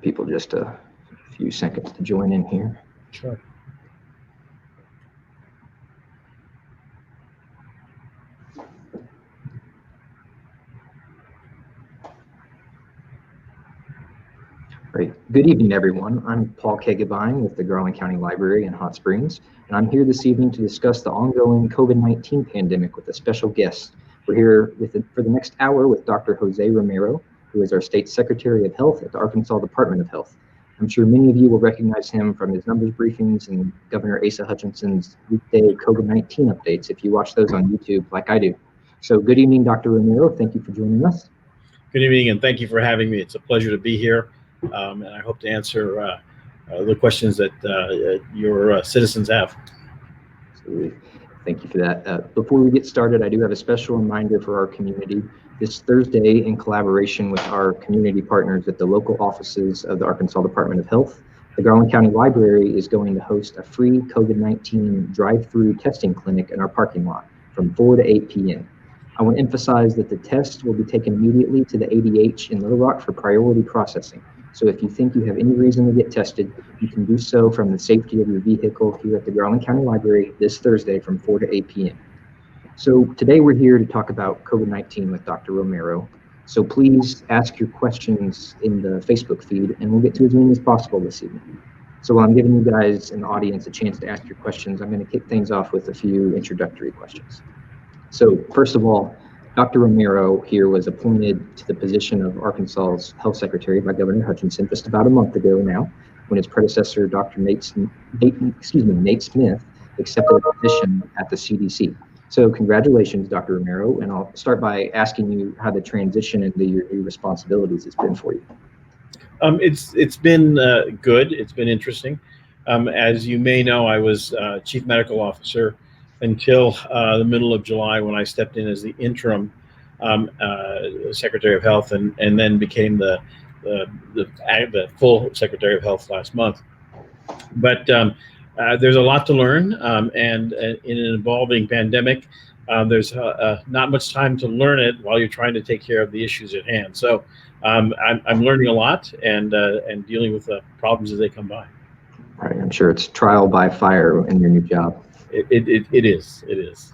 people just a few seconds to join in here. Sure. Great. Good evening, everyone. I'm Paul Kegabine with the Garland County Library in Hot Springs, and I'm here this evening to discuss the ongoing COVID-19 pandemic with a special guest. We're here for the next hour with Dr. Jose Romero, who is our State Secretary of Health at the Arkansas Department of Health. I'm sure many of you will recognize him from his numbers briefings and Governor Asa Hutchinson's weekday COVID-19 updates if you watch those on YouTube like I do. So good evening, Dr. Romero. Thank you for joining us. Good evening, and thank you for having me. It's a pleasure to be here, and I hope to answer the questions that your citizens have. Absolutely. Thank you for that. Before we get started, I do have a special reminder for our community. This Thursday, in collaboration with our community partners at the local offices of the Arkansas Department of Health, the Garland County Library is going to host a free COVID-19 drive-through testing clinic in our parking lot from 4 to 8 p.m. I want to emphasize that the test will be taken immediately to the ADH in Little Rock for priority processing. So if you think you have any reason to get tested, you can do so from the safety of your vehicle here at the Garland County Library this Thursday from 4 to 8 p.m. So today we're here to talk about COVID-19 with Dr. Romero. So please ask your questions in the Facebook feed, and we'll get to as many as possible this evening. So while I'm giving you guys in the audience a chance to ask your questions, I'm going to kick things off with a few introductory questions. So first of all, Dr. Romero here was appointed to the position of Arkansas's Health Secretary by Governor Hutchinson just about a month ago now, when his predecessor, Dr. Nate Smith, accepted a position at the CDC. So congratulations, Dr. Romero, and I'll start by asking you how the transition into your new responsibilities has been for you. It's been good. It's been interesting. As you may know, I was Chief Medical Officer until the middle of July, when I stepped in as the interim Secretary of Health, and then became the full Secretary of Health last month. But there's a lot to learn, and in an evolving pandemic, there's not much time to learn it while you're trying to take care of the issues at hand. So I'm learning a lot and dealing with the problems as they come by. Right, I'm sure it's trial by fire in your new job. It is.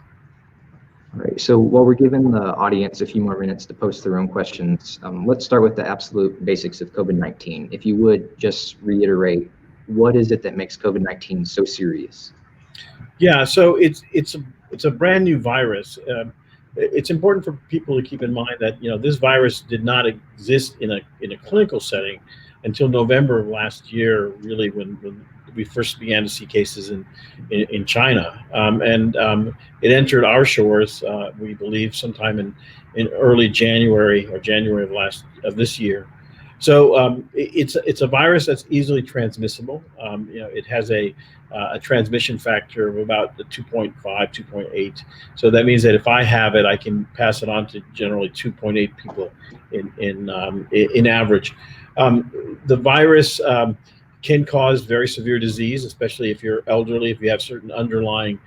All right, so while we're giving the audience a few more minutes to post their own questions, let's start with the absolute basics of COVID-19. If you would just reiterate, what is it that makes COVID-19 so serious? Yeah, so it's a brand new virus. It's important for people to keep in mind that this virus did not exist in a clinical setting until November of last year, really, when we first began to see cases in China, and it entered our shores, we believe, sometime in early January or January of this year. So it's a virus that's easily transmissible. It has a transmission factor of about 2.5, 2.8. So that means that if I have it, I can pass it on to generally 2.8 people in average. The virus can cause very severe disease, especially if you're elderly, if you have certain underlying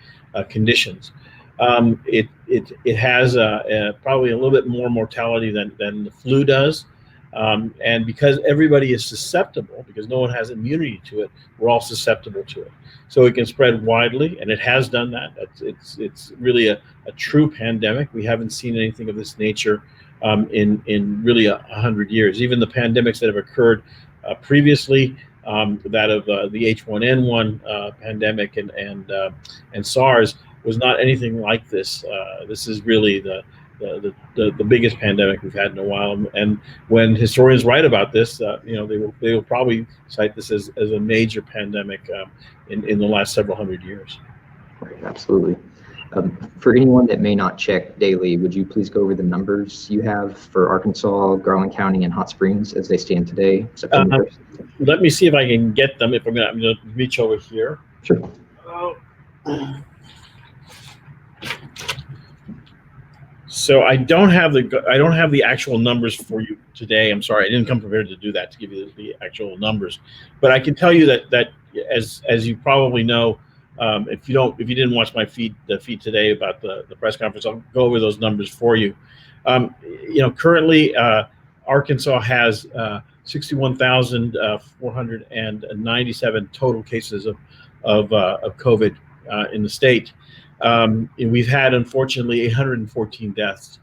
conditions. It has probably a little bit more mortality than the flu does. And because everybody is susceptible, because no one has immunity to it, we're all susceptible to it. So it can spread widely, and it has done that. It's really a true pandemic. We haven't seen anything of this nature in really 100 years. Even the pandemics that have occurred previously, that of the H1N1 pandemic and SARS, was not anything like this. This is really the biggest pandemic we've had in a while. And when historians write about this, they will probably cite this as a major pandemic in the last several hundred years. Right, absolutely. For anyone that may not check daily, would you please go over the numbers you have for Arkansas, Garland County, and Hot Springs as they stand today, September 1st? Let me see if I can get them. I'm going to reach over here. Sure. So I don't have the actual numbers for you today. I'm sorry, I didn't come prepared to do that, to give you the actual numbers. But I can tell you that as you probably know, if you didn't watch the feed today about the press conference, I'll go over those numbers for you. Currently Arkansas has 61,497 total cases of COVID in the state. And we've had, unfortunately, 814 deaths.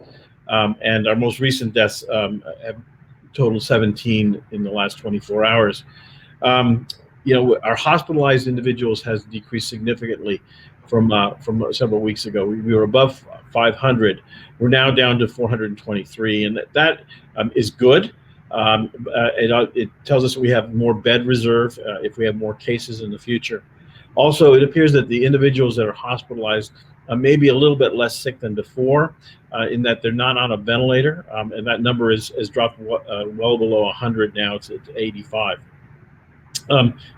And our most recent deaths have totaled 17 in the last 24 hours. Our hospitalized individuals has decreased significantly from several weeks ago. We were above 500. We're now down to 423, and that is good. It tells us we have more bed reserve if we have more cases in the future. Also, it appears that the individuals that are hospitalized may be a little bit less sick than before, in that they're not on a ventilator, and that number has dropped well below 100 now. It's 85.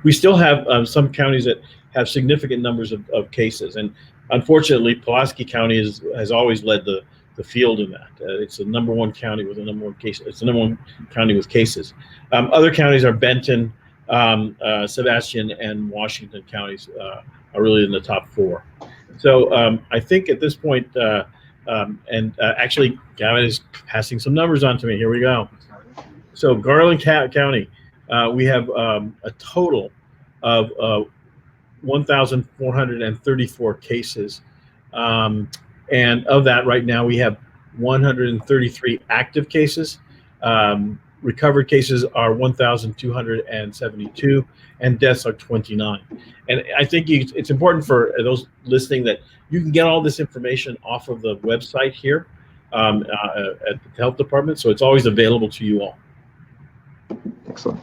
We still have some counties that have significant numbers of cases, and unfortunately, Pulaski County has always led the field in that. It's the number one county with the number one case. It's the number one county with cases. Other counties are Benton, Sebastian, and Washington counties are really in the top four. So I think at this point, actually, Gavin is passing some numbers on to me. Here we go. So Garland County, we have a total of 1,434 cases. And of that, right now, we have 133 active cases. Recovered cases are 1,272, and deaths are 29. And I think it's important for those listening that you can get all this information off of the website here at the health department. So it's always available to you all. Excellent.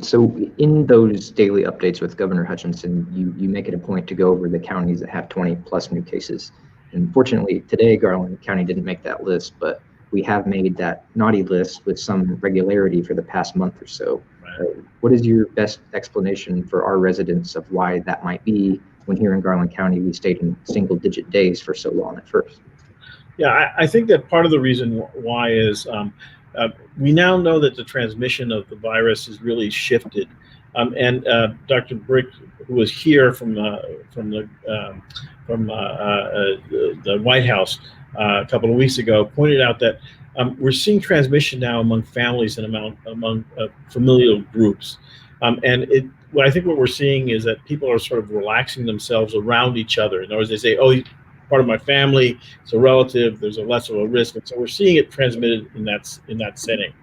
So in those daily updates with Governor Hutchinson, you make it a point to go over the counties that have 20 plus new cases. And fortunately, today, Garland County didn't make that list, but we have made that naughty list with some regularity for the past month or so. Right. What is your best explanation for our residents of why that might be when here in Garland County we stayed in single-digit days for so long at first? Yeah, I think that part of the reason why is we now know that the transmission of the virus has really shifted. And Dr. Brick, who was here from the White House a couple of weeks ago, pointed out that we're seeing transmission now among families and among familial groups. And I think what we're seeing is that people are sort of relaxing themselves around each other. In other words, they say, oh, he's part of my family, it's a relative, there's a less of a risk. And so we're seeing it transmitted in that setting.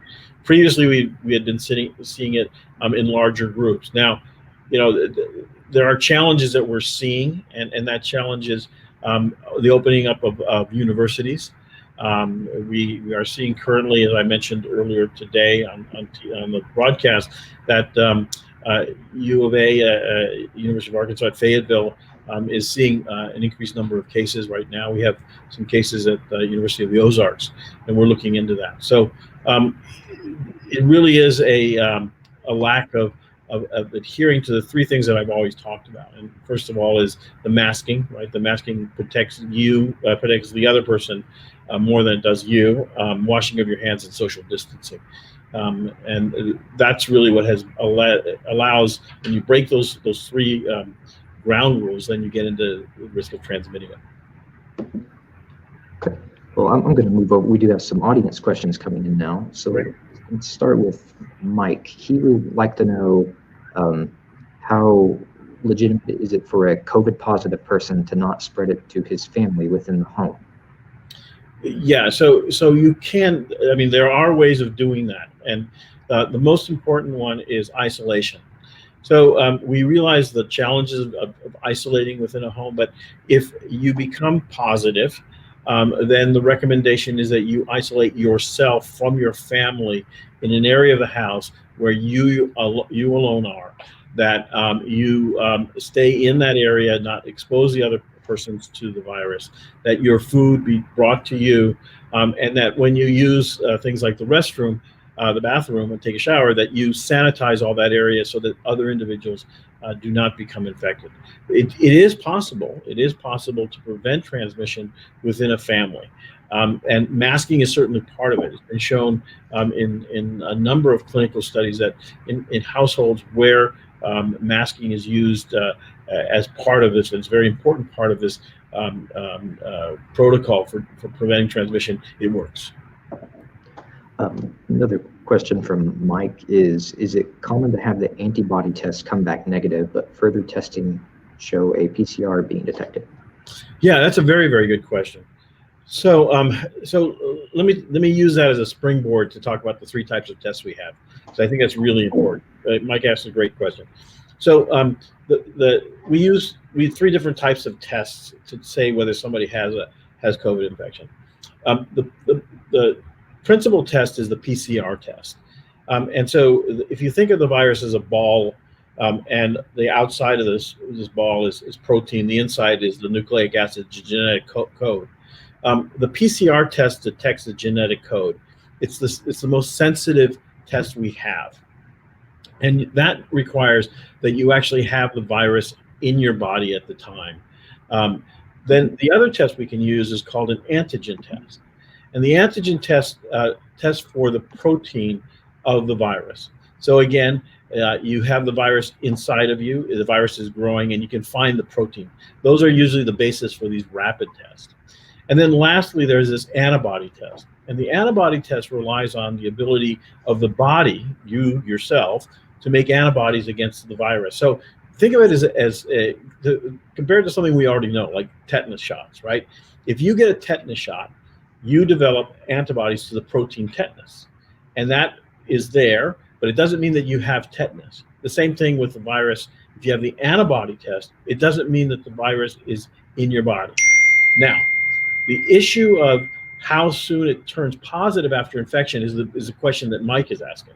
Previously, we had been seeing it in larger groups. Now, there are challenges that we're seeing, and that challenge is the opening up of universities. We are seeing currently, as I mentioned earlier today on the broadcast, that U of A, University of Arkansas at Fayetteville, is seeing an increased number of cases right now. We have some cases at the University of the Ozarks, and we're looking into that. So it really is a lack of adhering to the three things that I've always talked about. And first of all is the masking, right? The masking protects you, protects the other person more than it does you. Washing of your hands and social distancing. And that's really what has allows, when you break those three ground rules, then you get into the risk of transmitting it. Okay. Well, I'm going to move over. We do have some audience questions coming in now. So Great. Let's start with Mike. He would like to know how legitimate is it for a COVID positive person to not spread it to his family within the home? Yeah, so you can, I mean, there are ways of doing that. And the most important one is isolation. So we realize the challenges of isolating within a home, but if you become positive, then the recommendation is that you isolate yourself from your family in an area of the house where you alone are, that you stay in that area, not expose the other persons to the virus, that your food be brought to you, and that when you use things like the restroom, the bathroom, and take a shower, that you sanitize all that area so that other individuals do not become infected. It is possible. It is possible to prevent transmission within a family. And masking is certainly part of it. It's been shown in a number of clinical studies that in households where masking is used as part of this, it's a very important part of this protocol for preventing transmission, it works. Another question from Mike is it common to have the antibody test come back negative, but further testing show a PCR being detected? Yeah, that's a very, very good question. So, let me use that as a springboard to talk about the three types of tests we have. So I think that's really important. Mike asked a great question. So we have three different types of tests to say whether somebody has COVID infection. The principal test is the PCR test, and so if you think of the virus as a ball, and the outside of this ball is protein, the inside is the nucleic acid genetic code. The PCR test detects the genetic code. It's the most sensitive test we have, and that requires that you actually have the virus in your body at the time. Then the other test we can use is called an antigen test, and the antigen test tests for the protein of the virus. So again, you have the virus inside of you, the virus is growing, and you can find the protein. Those are usually the basis for these rapid tests. And then lastly, there's this antibody test. And the antibody test relies on the ability of the body, you yourself, to make antibodies against the virus. So think of it as compared to something we already know, like tetanus shots, right? If you get a tetanus shot, you develop antibodies to the protein tetanus. And that is there, but it doesn't mean that you have tetanus. The same thing with the virus. If you have the antibody test, it doesn't mean that the virus is in your body. Now, the issue of how soon it turns positive after infection is the question that Mike is asking.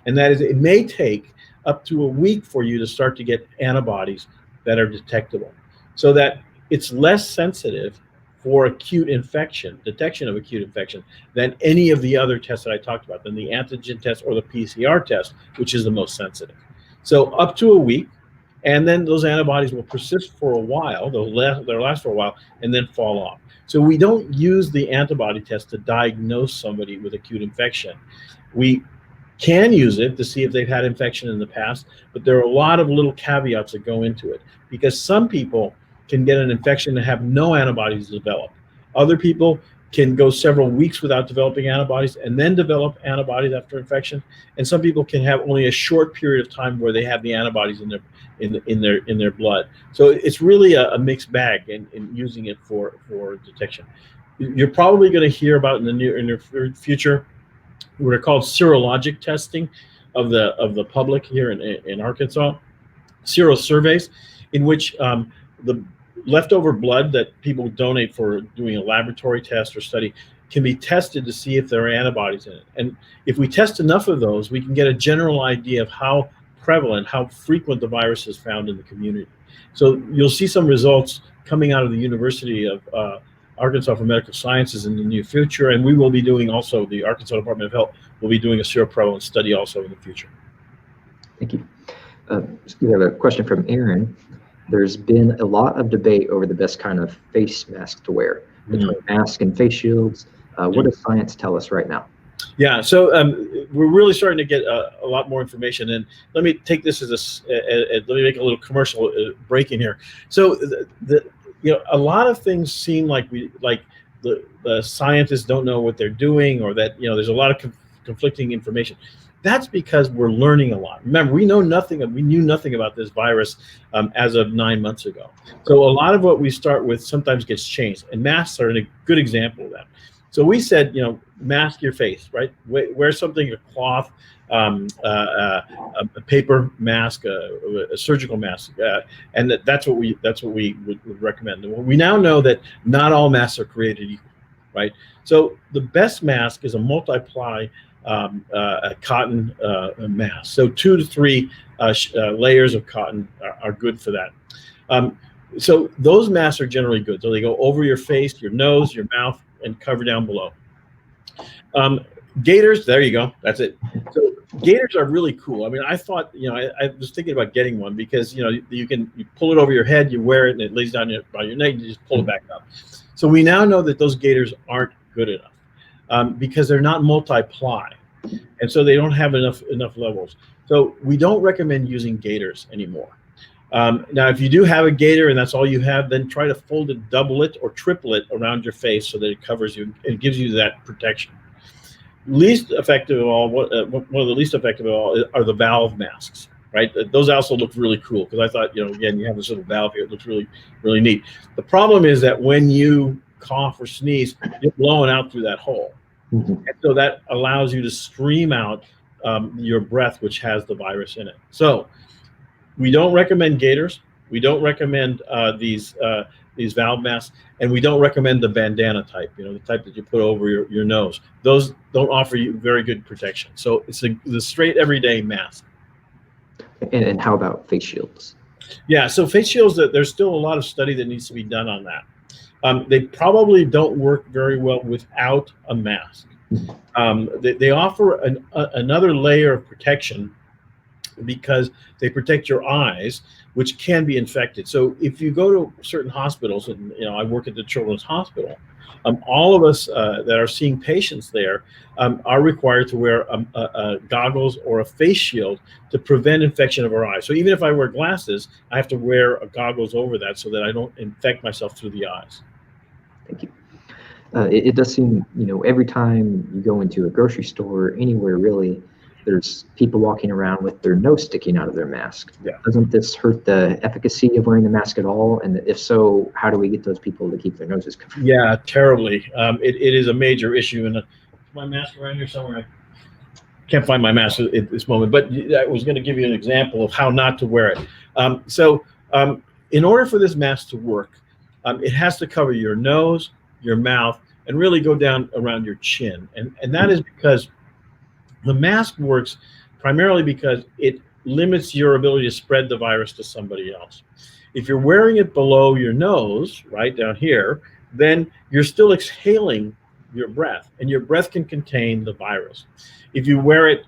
And that is, it may take up to a week for you to start to get antibodies that are detectable, so that it's less sensitive for acute infection, detection of acute infection, than any of the other tests that I talked about, than the antigen test or the PCR test, which is the most sensitive. So up to a week, and then those antibodies will persist for a while, they'll last for a while, and then fall off. So we don't use the antibody test to diagnose somebody with acute infection. We can use it to see if they've had infection in the past, but there are a lot of little caveats that go into it, because some people can get an infection and have no antibodies develop. Other people can go several weeks without developing antibodies and then develop antibodies after infection. And some people can have only a short period of time where they have the antibodies in their blood. So it's really a mixed bag in using it for detection. You're probably going to hear about in the near future what are called serologic testing of the public here in Arkansas, sero surveys, in which the leftover blood that people donate for doing a laboratory test or study can be tested to see if there are antibodies in it. And if we test enough of those, we can get a general idea of how prevalent, how frequent the virus is found in the community. So you'll see some results coming out of the University of Arkansas for Medical Sciences in the near future, and we will be doing also, the Arkansas Department of Health will be doing a seroprevalence study also in the future. Thank you. We have a question from Aaron. There's been a lot of debate over the best kind of face mask to wear, between masks and face shields. What does science tell us right now? Yeah, so we're really starting to get a lot more information, and let me take this as let me make a little commercial break in here. So a lot of things seem like the scientists don't know what they're doing, or that there's a lot of conflicting information. That's because we're learning a lot. Remember, we knew nothing about this virus as of 9 months ago. So a lot of what we start with sometimes gets changed, and masks are a good example of that. So we said, mask your face, right? Wear something, a cloth, a paper mask, a surgical mask, and that's what we would recommend. We now know that not all masks are created equal, right? So the best mask is a multiply a cotton mask. So 2 to 3 layers of cotton are good for that. So those masks are generally good. So they go over your face, your nose, your mouth, and cover down below. Gaiters, there you go. That's it. So gaiters are really cool. I mean, I thought, I was thinking about getting one because, you pull it over your head, you wear it, and it lays down by your neck, and you just pull it back up. So we now know that those gaiters aren't good enough because they're not multiply. And so they don't have enough levels. So we don't recommend using gaiters anymore. Now, if you do have a gaiter and that's all you have, then try to fold it, double it, or triple it around your face so that it covers you and gives you that protection. Least effective of all, one of the least effective of all are the valve masks, right? Those also look really cool because I thought, again, you have this little valve here. It looks really, really neat. The problem is that when you cough or sneeze, you're blowing out through that hole. Mm-hmm. And so that allows you to stream out your breath, which has the virus in it. So we don't recommend gaiters. We don't recommend these valve masks, and we don't recommend the bandana type, the type that you put over your nose. Those don't offer you very good protection. So it's the straight everyday mask. And how about face shields? Yeah, so face shields, there's still a lot of study that needs to be done on that. They probably don't work very well without a mask. They offer another layer of protection because they protect your eyes, which can be infected. So if you go to certain hospitals, and I work at the Children's Hospital, all of us that are seeing patients there are required to wear goggles or a face shield to prevent infection of our eyes. So even if I wear glasses, I have to wear goggles over that so that I don't infect myself through the eyes. Thank you. It does seem, every time you go into a grocery store, anywhere really, there's people walking around with their nose sticking out of their mask. Yeah. Doesn't this hurt the efficacy of wearing the mask at all? And if so, how do we get those people to keep their noses covered? Yeah, terribly. It is a major issue. And my mask around here somewhere. I can't find my mask at this moment, but I was going to give you an example of how not to wear it. So in order for this mask to work, it has to cover your nose, your mouth, and really go down around your chin. And that is because the mask works primarily because it limits your ability to spread the virus to somebody else. If you're wearing it below your nose, right down here, then you're still exhaling your breath, and your breath can contain the virus. If you wear it,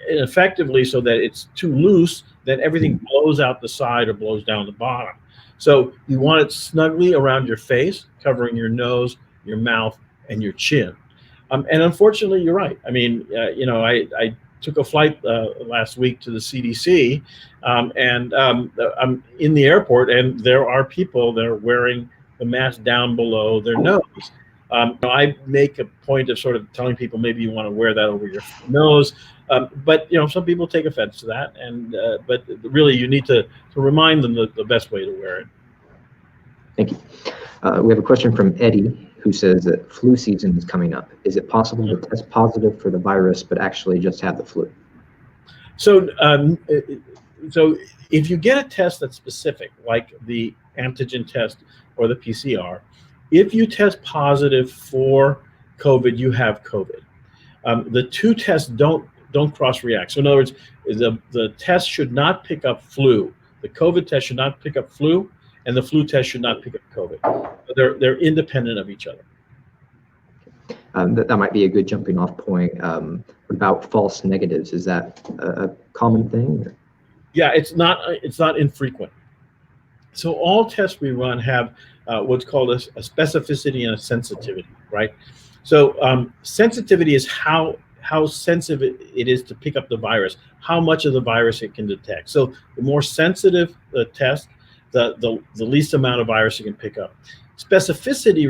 effectively so that it's too loose, then everything blows out the side or blows down the bottom. So you want it snugly around your face, covering your nose, your mouth, and your chin. And unfortunately, you're right. I mean, I took a flight last week to the CDC, and I'm in the airport, and there are people that are wearing the mask down below their nose. I make a point of sort of telling people maybe you want to wear that over your nose, but some people take offense to that, and but really you need to remind them the best way to wear it. Thank you. We have a question from Eddie, who says that flu season is coming up. Is it possible to test positive for the virus but actually just have the flu? So if you get a test that's specific, like the antigen test or the PCR, if you test positive for COVID, you have COVID. The two tests don't cross-react. So in other words, the test should not pick up flu. The COVID test should not pick up flu, and the flu test should not pick up COVID. They're independent of each other. That might be a good jumping off point. What about false negatives? Is that a common thing? Or? Yeah, it's not infrequent. So all tests we run have what's called a specificity and a sensitivity, right? So sensitivity is how sensitive it is to pick up the virus, how much of the virus it can detect. So the more sensitive the test, the least amount of virus you can pick up. Specificity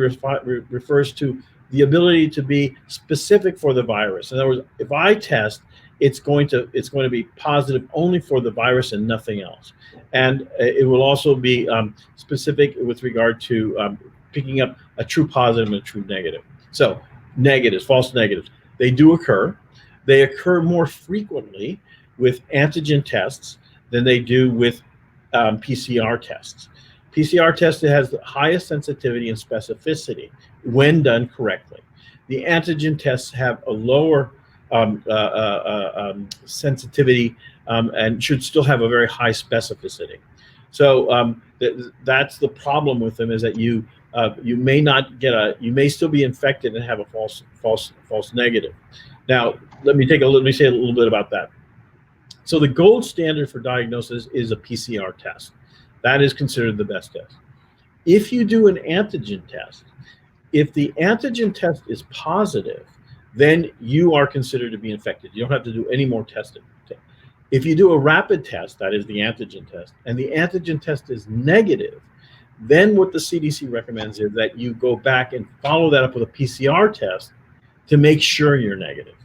refers to the ability to be specific for the virus. In other words, if I test, it's going to be positive only for the virus and nothing else. And it will also be specific with regard to picking up a true positive and a true negative. So negatives, false negatives, they do occur. They occur more frequently with antigen tests than they do with PCR tests. PCR test has the highest sensitivity and specificity when done correctly. The antigen tests have a lower sensitivity and should still have a very high specificity. So that's the problem with them, is that you may not get you may still be infected and have a false negative. Now let me say a little bit about that. So the gold standard for diagnosis is a PCR test. That is considered the best test. If you do an antigen test, if the antigen test is positive, then you are considered to be infected. You don't have to do any more testing. If you do a rapid test, that is the antigen test, and the antigen test is negative, then what the CDC recommends is that you go back and follow that up with a PCR test to make sure you're negative.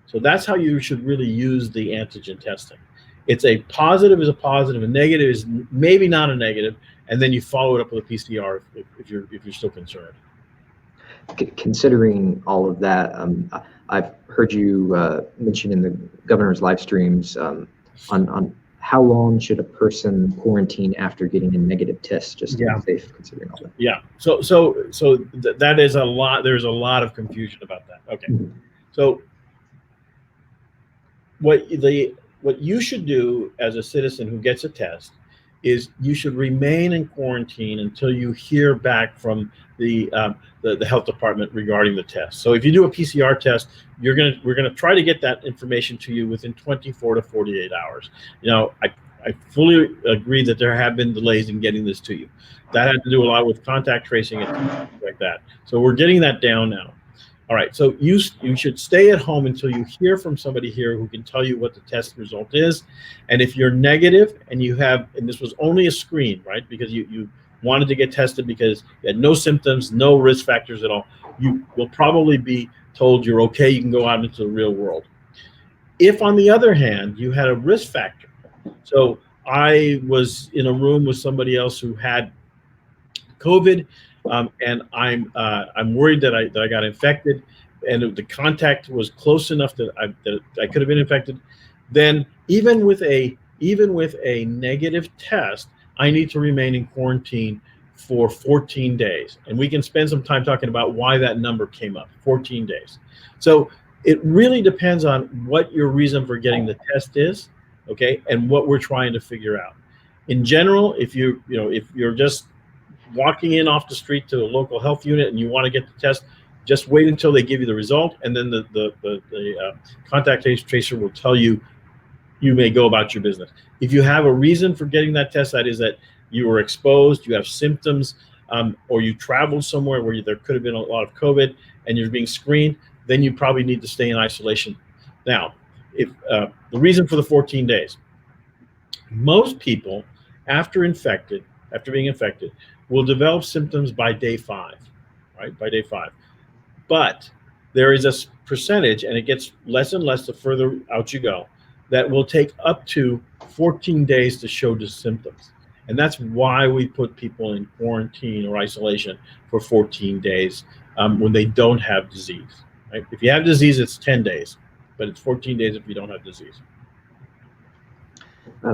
So that's how you should really use the antigen testing. It's a positive is a positive, a negative is maybe not a negative, and then you follow it up with a PCR if you're still concerned. Considering all of that, I've heard you mention in the governor's live streams on how long should a person quarantine after getting a negative test, just to be safe, considering all that. Yeah. So that is a lot. There's a lot of confusion about that. Okay. Mm-hmm. So what you should do as a citizen who gets a test is you should remain in quarantine until you hear back from the health department regarding the test. So if you do a PCR test, we're gonna try to get that information to you within 24 to 48 hours. You know, I fully agree that there have been delays in getting this to you. That had to do a lot with contact tracing and things like that. So we're getting that down now. All right, so you should stay at home until you hear from somebody here who can tell you what the test result is. And if you're negative and and this was only a screen, right? Because you wanted to get tested because you had no symptoms, no risk factors at all, you will probably be told you're okay, you can go out into the real world. If, on the other hand, you had a risk factor, so I was in a room with somebody else who had COVID, and I'm worried that I got infected, and the contact was close enough that I could have been infected, then even with a negative test, I need to remain in quarantine for 14 days. And we can spend some time talking about why that number came up, 14 days. So it really depends on what your reason for getting the test is, okay, and what we're trying to figure out. In general, if you're just walking in off the street to a local health unit and you want to get the test, just wait until they give you the result, and then the contact tracer will tell you may go about your business. If you have a reason for getting that test, that is that you were exposed, you have symptoms, or you traveled somewhere where there could have been a lot of COVID and you're being screened, then you probably need to stay in isolation. Now, if the reason for the 14 days, most people after being infected, will develop symptoms by day 5, right? By day 5. But there is a percentage, and it gets less and less the further out you go, that will take up to 14 days to show the symptoms. And that's why we put people in quarantine or isolation for 14 days when they don't have disease, right? If you have disease, it's 10 days, but it's 14 days if you don't have disease.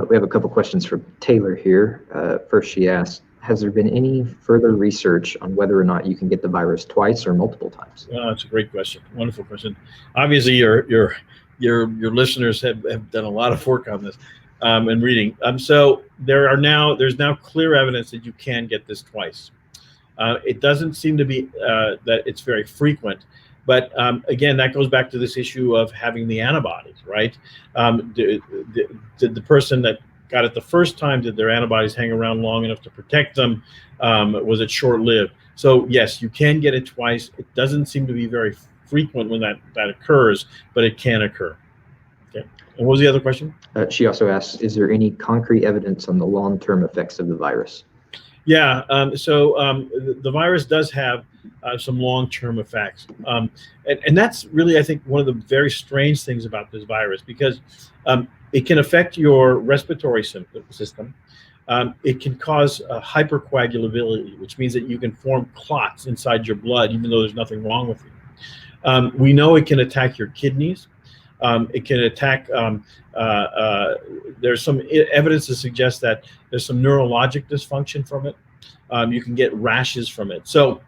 We have a couple questions from Taylor here. First, she asked, has there been any further research on whether or not you can get the virus twice or multiple times? That's a great question. Wonderful question. Obviously, your listeners have done a lot of work on this and reading. So there's now clear evidence that you can get this twice. It doesn't seem to be that it's very frequent. But again, that goes back to this issue of having the antibodies, right? Did the person that got it the first time, did their antibodies hang around long enough to protect them? Was it short-lived? So yes, you can get it twice. It doesn't seem to be very frequent when that occurs, but it can occur. Okay. And what was the other question? She also asked, is there any concrete evidence on the long-term effects of the virus? Yeah, so the virus does have some long-term effects. And that's really, I think, one of the very strange things about this virus, because it can affect your respiratory system. It can cause hypercoagulability, which means that you can form clots inside your blood, even though there's nothing wrong with you. We know it can attack your kidneys. It can attack, there's some evidence to suggest that there's some neurologic dysfunction from it. You can get rashes from it. So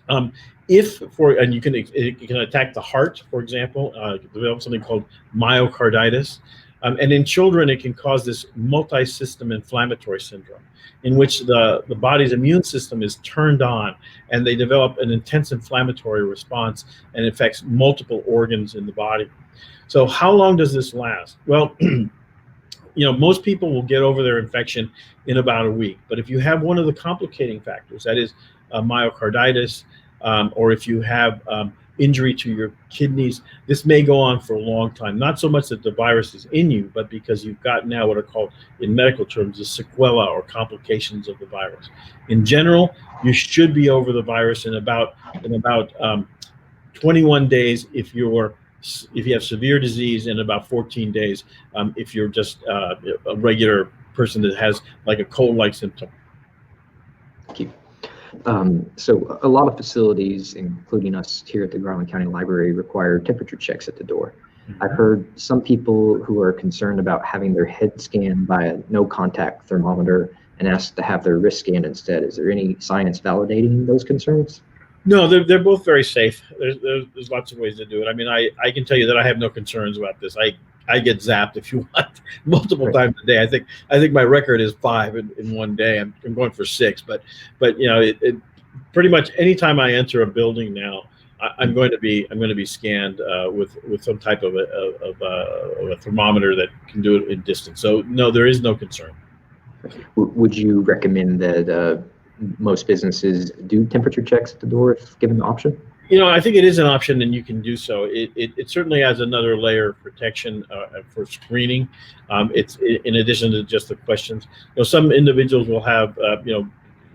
and it can attack the heart, for example, develop something called myocarditis. And in children, it can cause this multi-system inflammatory syndrome, in which the body's immune system is turned on and they develop an intense inflammatory response and affects multiple organs in the body. So how long does this last? Well, most people will get over their infection in about a week. But if you have one of the complicating factors, that is myocarditis, or if you have injury to your kidneys, this may go on for a long time. Not so much that the virus is in you, but because you've got now what are called, in medical terms, the sequela or complications of the virus. In general, you should be over the virus in about 21 days if you have severe disease, and about 14 days if you're just a regular person that has like a cold-like symptom. Thank you. So a lot of facilities, including us here at the Garland County Library, require temperature checks at the door. I've heard some people who are concerned about having their head scanned by a no-contact thermometer and asked to have their wrist scanned instead. Is there any science validating those concerns? No, they're both very safe. There's lots of ways to do it. I mean, I can tell you that I have no concerns about this. I get zapped, if you want, multiple times a day. I think my record is 5 in one day. I'm going for 6, but you know, it pretty much anytime I enter a building now, I'm going to be scanned with some type of a thermometer that can do it in distance. So no, there is no concern. Would you recommend that most businesses do temperature checks at the door if given the option? You know, I think it is an option, and you can do so. It certainly has another layer of protection for screening. It's in addition to just the questions. You know, some individuals will have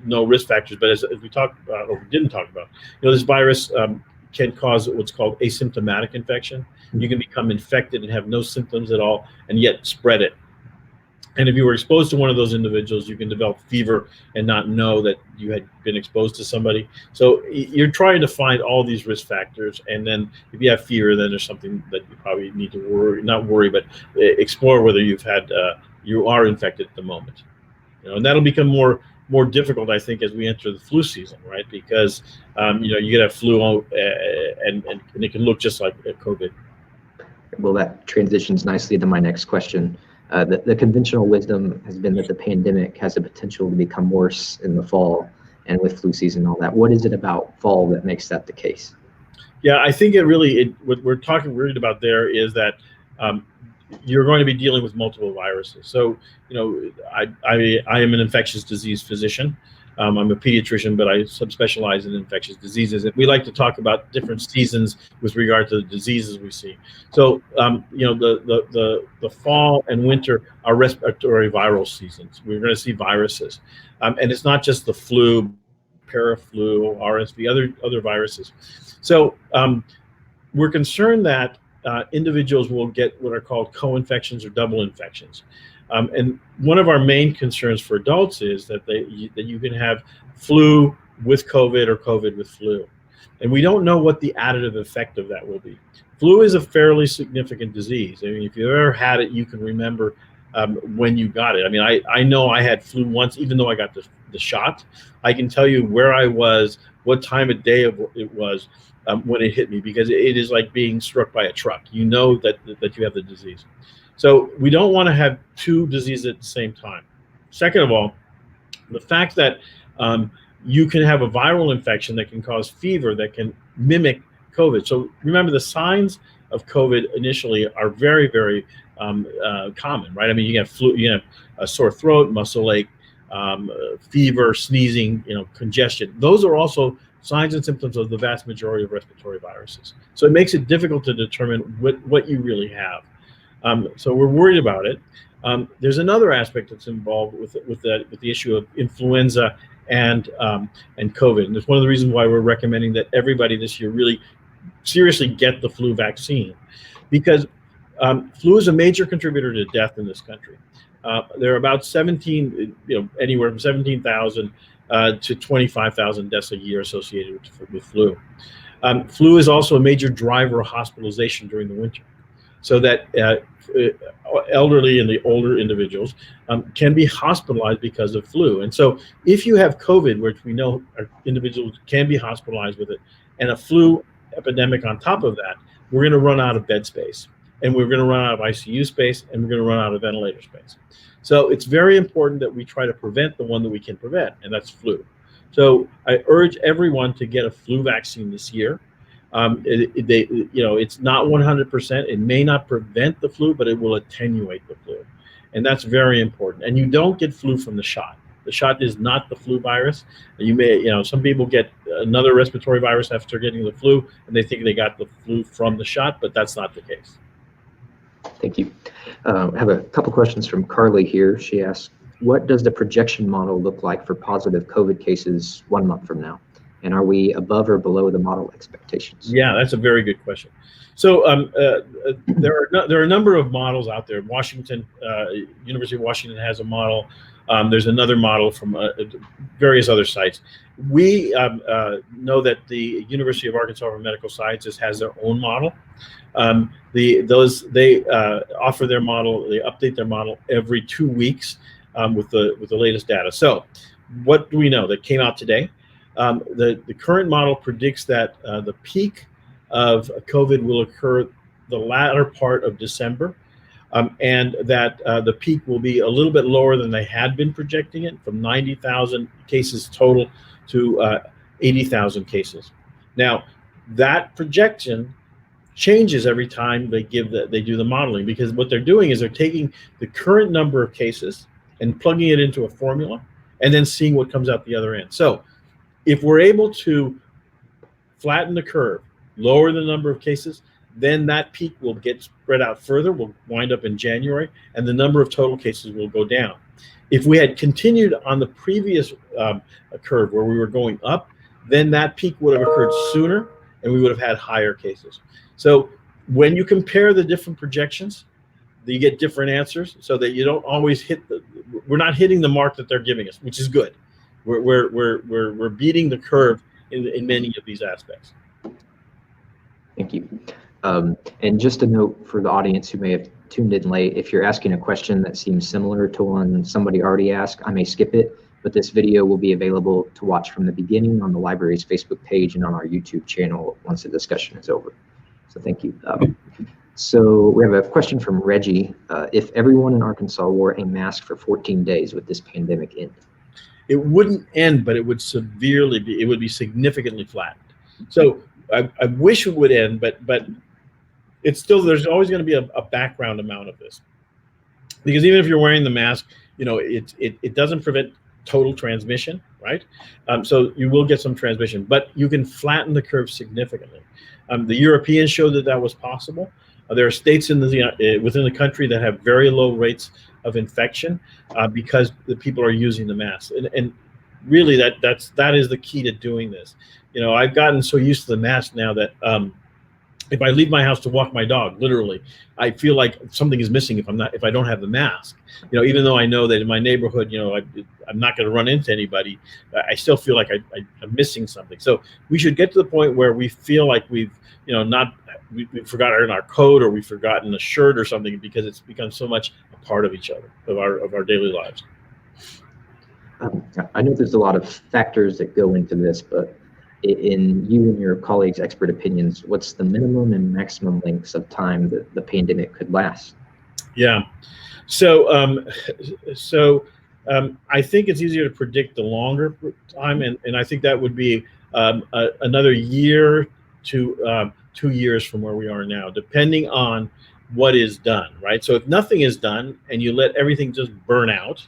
no risk factors, but as we talked about or we didn't talk about, you know, this virus can cause what's called asymptomatic infection. You can become infected and have no symptoms at all, and yet spread it. And if you were exposed to one of those individuals, you can develop fever and not know that you had been exposed to somebody. So you're trying to find all these risk factors. And then if you have fever, then there's something that you probably need to not worry, but explore whether you are infected at the moment. You know, and that'll become more difficult, I think, as we enter the flu season, right? Because, you know, you get a flu and it can look just like COVID. Well, that transitions nicely to my next question. The conventional wisdom has been that the pandemic has the potential to become worse in the fall and with flu season and all that. What is it about fall that makes that the case? Yeah, I think what we're talking really about there is that you're going to be dealing with multiple viruses. So, you know, I am an infectious disease physician. I'm a pediatrician, but I subspecialize in infectious diseases. And we like to talk about different seasons with regard to the diseases we see. So, you know, the fall and winter are respiratory viral seasons. We're going to see viruses, and it's not just the flu, paraflu, RSV, other viruses. So, we're concerned that individuals will get what are called co-infections or double infections. And one of our main concerns for adults is that you can have flu with COVID or COVID with flu. And we don't know what the additive effect of that will be. Flu is a fairly significant disease. I mean, if you've ever had it, you can remember when you got it. I mean, I know I had flu once, even though I got the shot. I can tell you where I was, what time of day it was when it hit me, because it is like being struck by a truck. You know that you have the disease. So we don't want to have two diseases at the same time. Second of all, the fact that you can have a viral infection that can cause fever that can mimic COVID. So remember, the signs of COVID initially are very, very common, right? I mean, you have flu, you have a sore throat, muscle ache, fever, sneezing, you know, congestion. Those are also signs and symptoms of the vast majority of respiratory viruses. So it makes it difficult to determine what you really have. So we're worried about it. There's another aspect that's involved with the issue of influenza and COVID. And it's one of the reasons why we're recommending that everybody this year really seriously get the flu vaccine, because flu is a major contributor to death in this country. There are about 17, anywhere from 17,000 to 25,000 deaths a year associated with flu. Flu is also a major driver of hospitalization during the winter, so that elderly and the older individuals can be hospitalized because of flu. And so if you have COVID, which we know individuals can be hospitalized with it, and a flu epidemic on top of that, we're going to run out of bed space, and we're going to run out of ICU space, and we're going to run out of ventilator space. So it's very important that we try to prevent the one that we can prevent, and that's flu. So I urge everyone to get a flu vaccine this year. It's not 100%. It may not prevent the flu, but it will attenuate the flu, and that's very important. And you don't get flu from the shot. The shot is not the flu virus. You may, some people get another respiratory virus after getting the flu, and they think they got the flu from the shot, but that's not the case. Thank you. I have a couple questions from Carly here. She asks, what does the projection model look like for positive COVID cases 1 month from now? And are we above or below the model expectations? Yeah, that's a very good question. So there are a number of models out there. Washington, University of Washington has a model. There's another model from various other sites. We know that the University of Arkansas for Medical Sciences has their own model. They offer their model. They update their model every 2 weeks with the latest data. So, what do we know that came out today? The current model predicts that the peak of COVID will occur the latter part of December, and that the peak will be a little bit lower than they had been projecting it, from 90,000 cases total to 80,000 cases. Now, that projection changes every time they do the modeling, because what they're doing is they're taking the current number of cases and plugging it into a formula and then seeing what comes out the other end. So if we're able to flatten the curve, lower the number of cases, then that peak will get spread out further, will wind up in January, and the number of total cases will go down. If we had continued on the previous curve where we were going up, then that peak would have occurred sooner and we would have had higher cases. So when you compare the different projections, you get different answers, so that you don't always we're not hitting the mark that they're giving us, which is good. We're beating the curve in many of these aspects. Thank you. And just a note for the audience who may have tuned in late, if you're asking a question that seems similar to one somebody already asked, I may skip it, but this video will be available to watch from the beginning on the library's Facebook page and on our YouTube channel once the discussion is over. So thank you. So we have a question from Reggie. If everyone in Arkansas wore a mask for 14 days, would this pandemic end? It wouldn't end, but it would be significantly flattened. So I wish it would end, but it's still, there's always going to be a background amount of this, because even if you're wearing the mask, it doesn't prevent total transmission, right? So you will get some transmission, but you can flatten the curve significantly. The Europeans showed that was possible. There are states within the country that have very low rates of infection because the people are using the mask, and really that is the key to doing this. I've gotten so used to the mask now that if I leave my house to walk my dog, literally, I feel like something is missing if I don't have the mask. Even though I know that in my neighborhood, I'm not going to run into anybody, I still feel like I'm missing something. So we should get to the point where we feel like we've forgotten our coat, or we've forgotten a shirt or something, because it's become so much a part of each other, of our daily lives. I know there's a lot of factors that go into this, but in you and your colleagues' expert opinions, what's the minimum and maximum lengths of time that the pandemic could last? Yeah, so I think it's easier to predict the longer time, and I think that would be another year to 2 years from where we are now, depending on what is done, right? So if nothing is done and you let everything just burn out,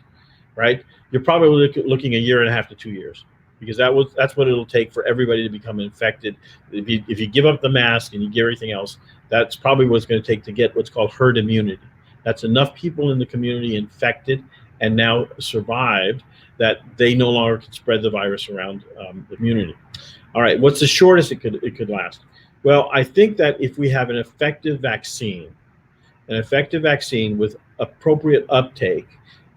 right, you're probably looking 1.5 to 2 years, because that's what it'll take for everybody to become infected. If you give up the mask and you give everything else, that's probably what it's going to take to get what's called herd immunity. That's enough people in the community infected and now survived that they no longer can spread the virus around the community. All right, what's the shortest it could last? Well, I think that if we have an effective vaccine with appropriate uptake,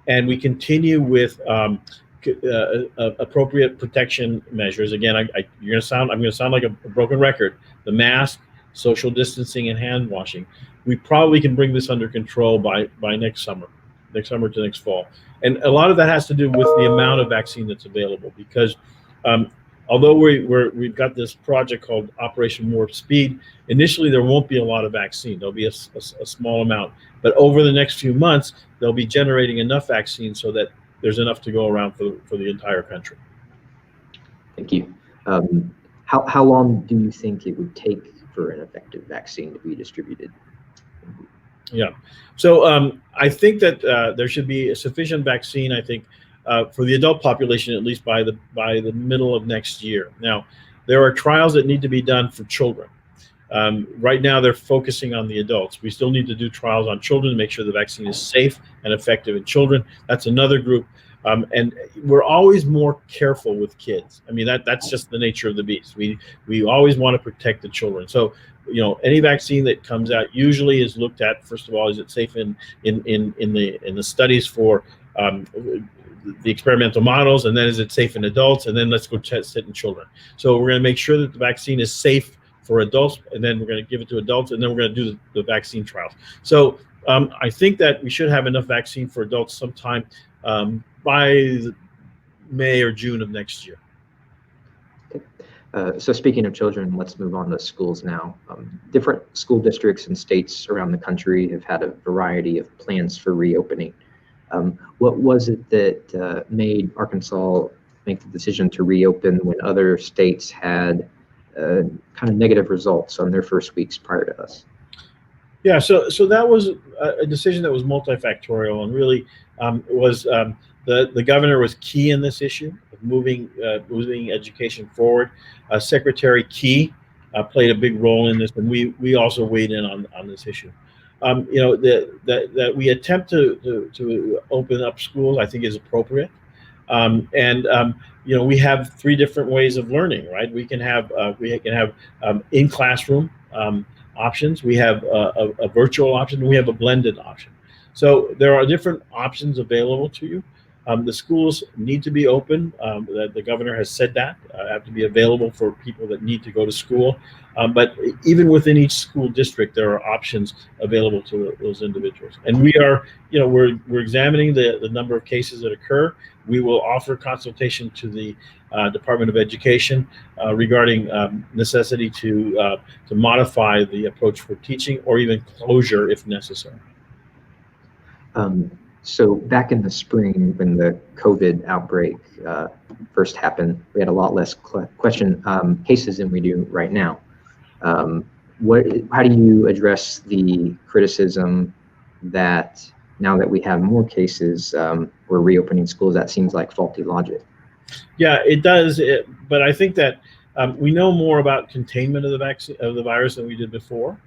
and we continue with appropriate protection measures. Again, I'm going to sound like a broken record. The mask, social distancing, and hand washing. We probably can bring this under control by next summer to next fall. And a lot of that has to do with the amount of vaccine that's available, because although we've got this project called Operation Warp Speed, initially there won't be a lot of vaccine. There'll be a small amount, but over the next few months, they'll be generating enough vaccine so that there's enough to go around for the entire country. Thank you. How long do you think it would take for an effective vaccine to be distributed? Yeah, so I think that there should be a sufficient vaccine, I think, for the adult population, at least by the middle of next year. Now, there are trials that need to be done for children. Right now, they're focusing on the adults. We still need to do trials on children to make sure the vaccine is safe and effective in children. That's another group. And we're always more careful with kids. I mean, that's just the nature of the beast. We always want to protect the children. So, any vaccine that comes out usually is looked at, first of all, is it safe in the studies for the experimental models, and then is it safe in adults, and then let's go test it in children. So we're going to make sure that the vaccine is safe for adults, and then we're going to give it to adults, and then we're going to do the vaccine trials. So I think that we should have enough vaccine for adults sometime by May or June of next year. So speaking of children, let's move on to schools now. Different school districts and states around the country have had a variety of plans for reopening. What was it that made Arkansas make the decision to reopen when other states had kind of negative results on their first weeks prior to us? Yeah, so that was a decision that was multifactorial, and really the governor was key in this issue of moving education forward. Secretary Key played a big role in this, and we also weighed in on this issue. That we attempt to open up schools, I think, is appropriate. We have three different ways of learning, right? We can have in classroom options. We have a virtual option, and we have a blended option. So there are different options available to you. The schools need to be open. The governor has said that have to be available for people that need to go to school. But even within each school district, there are options available to those individuals. And we are, we're examining the number of cases that occur. We will offer consultation to the Department of Education regarding necessity to modify the approach for teaching, or even closure if necessary. So back in the spring, when the COVID outbreak first happened, we had a lot less cases than we do right now. How do you address the criticism that now that we have more cases, we're reopening schools? That seems like faulty logic. Yeah, it does. But I think that we know more about containment of the virus than we did before.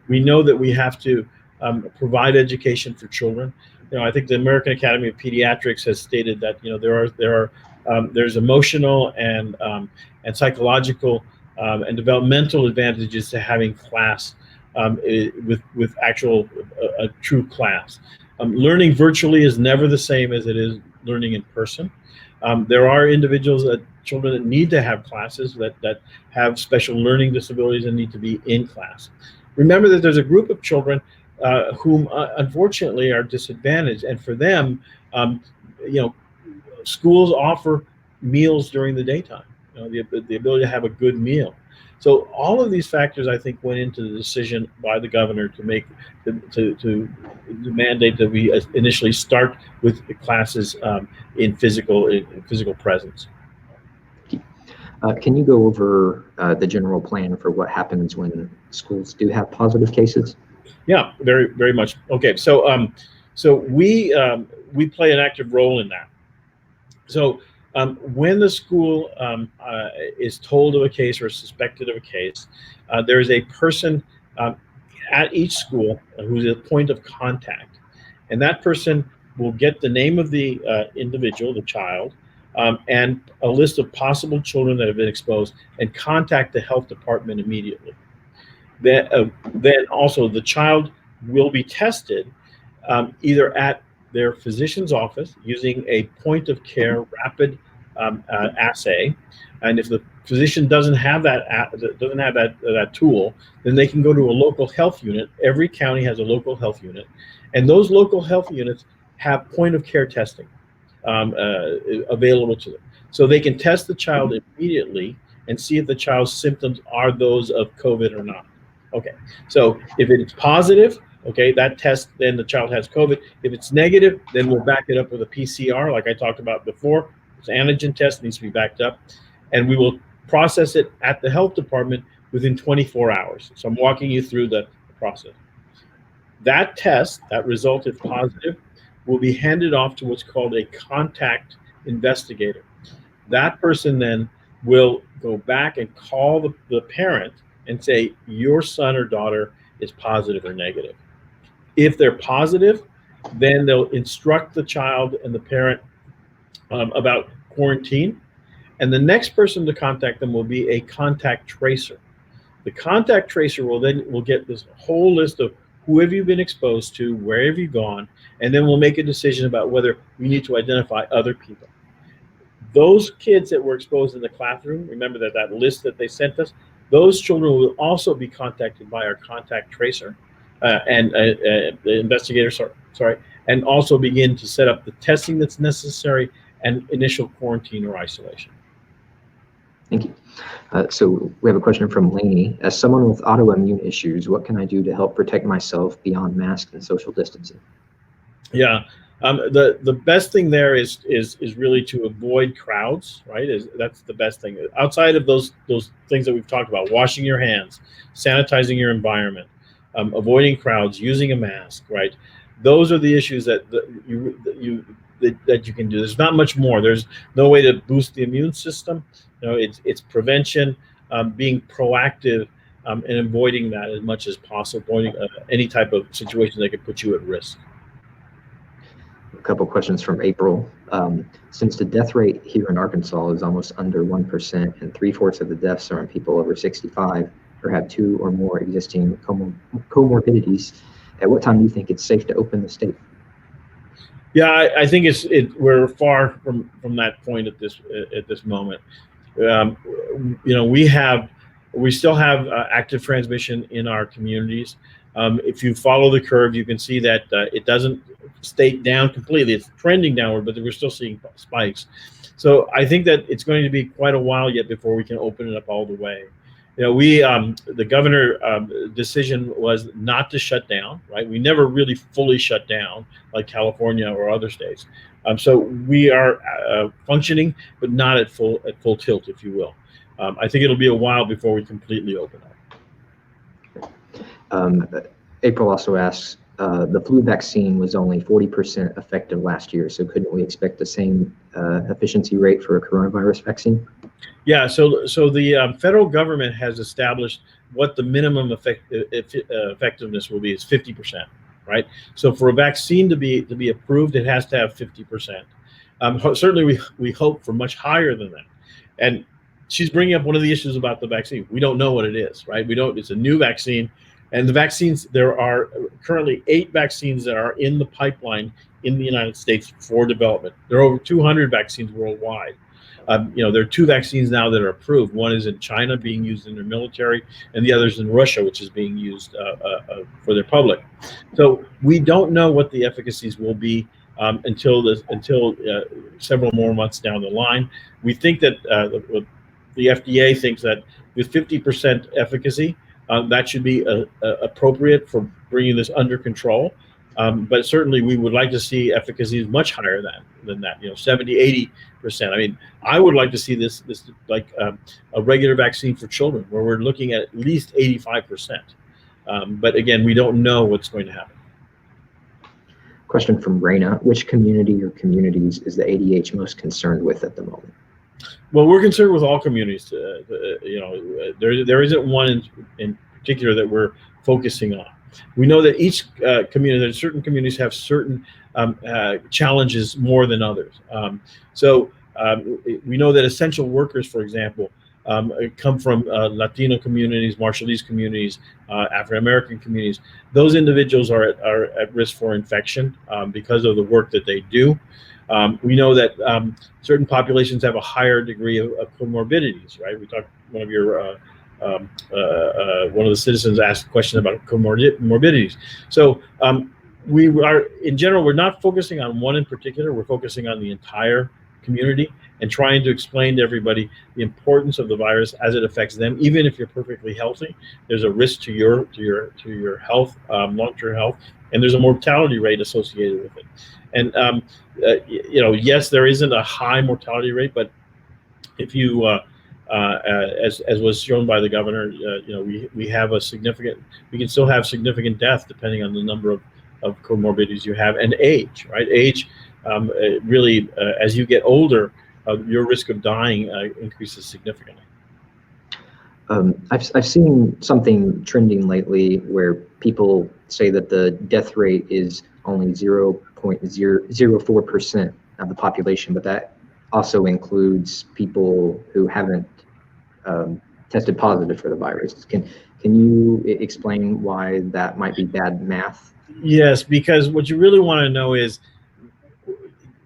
We know that we have to provide education for children. I think the American Academy of Pediatrics has stated that there's emotional and psychological and developmental advantages to having class with actual a true class. Learning virtually is never the same as it is learning in person. There are children that need to have classes that have special learning disabilities and need to be in class. Remember that there's a group of children whom unfortunately are disadvantaged, and for them, schools offer meals during the daytime. The ability to have a good meal. So all of these factors, I think, went into the decision by the governor to mandate that we initially start with the classes in physical presence. Can you go over the general plan for what happens when schools do have positive cases? Yeah, very, very much. Okay, so we play an active role in that. So when the school is told of a case or suspected of a case, there is a person at each school who's a point of contact, and that person will get the name of the individual, the child, and a list of possible children that have been exposed, and contact the health department immediately. Then also the child will be tested either at their physician's office using a point of care rapid assay, and if the physician doesn't have that tool, then they can go to a local health unit. Every county has a local health unit, and those local health units have point of care testing available to them, so they can test the child immediately and see if the child's symptoms are those of COVID or not. Okay, so if it's positive, okay, that test, then the child has COVID. If it's negative, then we'll back it up with a PCR, like I talked about before. It's an antigen test, needs to be backed up, and we will process it at the health department within 24 hours. So I'm walking you through the process. That test, that result, if positive, will be handed off to what's called a contact investigator. That person then will go back and call the parent and say, your son or daughter is positive or negative. If they're positive, then they'll instruct the child and the parent about quarantine, and the next person to contact them will be a contact tracer. The contact tracer will get this whole list of who have you been exposed to, where have you gone, and then we'll make a decision about whether we need to identify other people. Those kids that were exposed in the classroom, remember that list that they sent us, those children will also be contacted by our contact tracer and the investigator, sorry, and also begin to set up the testing that's necessary and initial quarantine or isolation. Thank you. So we have a question from Lainey. As someone with autoimmune issues, what can I do to help protect myself beyond masks and social distancing? Yeah, the best thing there is really to avoid crowds, right? That's the best thing. Outside of those things that we've talked about, washing your hands, sanitizing your environment, avoiding crowds, using a mask, right? Those are the issues that you can do. There's not much more. There's no way to boost the immune system. You know, it's prevention, being proactive, and avoiding that as much as possible, avoiding any type of situation that could put you at risk. A couple questions from April. Since the death rate here in Arkansas is almost under 1% and 3/4 of the deaths are in people over 65 or have 2 or more existing comorbidities, at what time do you think it's safe to open the state? Yeah, I think we're far from that point at this moment. You know, we still have active transmission in our communities. If you follow the curve, you can see that it doesn't stay down completely. It's trending downward, but we're still seeing spikes. So I think that it's going to be quite a while yet before we can open it up all the way. You know, the governor decision was not to shut down, right? We never really fully shut down like California or other states. So we are functioning, but not at full tilt, if you will. I think it'll be a while before we completely open up. April also asks, the flu vaccine was only 40% effective last year, so couldn't we expect the same efficiency rate for a coronavirus vaccine? Yeah, so the federal government has established what the minimum effectiveness will be is 50%, right? So for a vaccine to be approved, it has to have 50%. Certainly, we hope for much higher than that. And she's bringing up one of the issues about the vaccine. We don't know what it is, right? It's a new vaccine. And the vaccines, there are currently 8 vaccines that are in the pipeline in the United States for development. There are over 200 vaccines worldwide. You know, there are 2 vaccines now that are approved. One is in China being used in their military, and the other is in Russia, which is being used for their public. So we don't know what the efficacies will be until several more months down the line. We think that the FDA thinks that with 50% efficacy, that should be appropriate for bringing this under control. But certainly we would like to see efficacies much higher than that, you know, 70, 80%. I mean, I would like to see this like a regular vaccine for children where we're looking at least 85%. But again, we don't know what's going to happen. Question from Raina, which community or communities is the ADH most concerned with at the moment? Well, we're concerned with all communities. You know, there isn't one in particular that we're focusing on. We know that each community, that certain communities have certain challenges more than others. So we know that essential workers, for example, come from Latino communities, Marshallese communities, African American communities. Those individuals are at risk for infection because of the work that they do. We know that certain populations have a higher degree of comorbidities, right? We talked, one of the citizens asked a question about comorbidities. So we are, in general, we're not focusing on one in particular. We're focusing on the entire community and trying to explain to everybody the importance of the virus as it affects them. Even if you're perfectly healthy, there's a risk to your health, long-term health, and there's a mortality rate associated with it. And you know, yes, there isn't a high mortality rate, but if you as was shown by the governor, you know, we can still have significant death depending on the number of comorbidities you have and age, right? Age really, as you get older, your risk of dying increases significantly. I've seen something trending lately where people say that the death rate is only 0.004% of the population, but that also includes people who haven't tested positive for the virus. Can you explain why that might be bad math? Yes, because what you really want to know is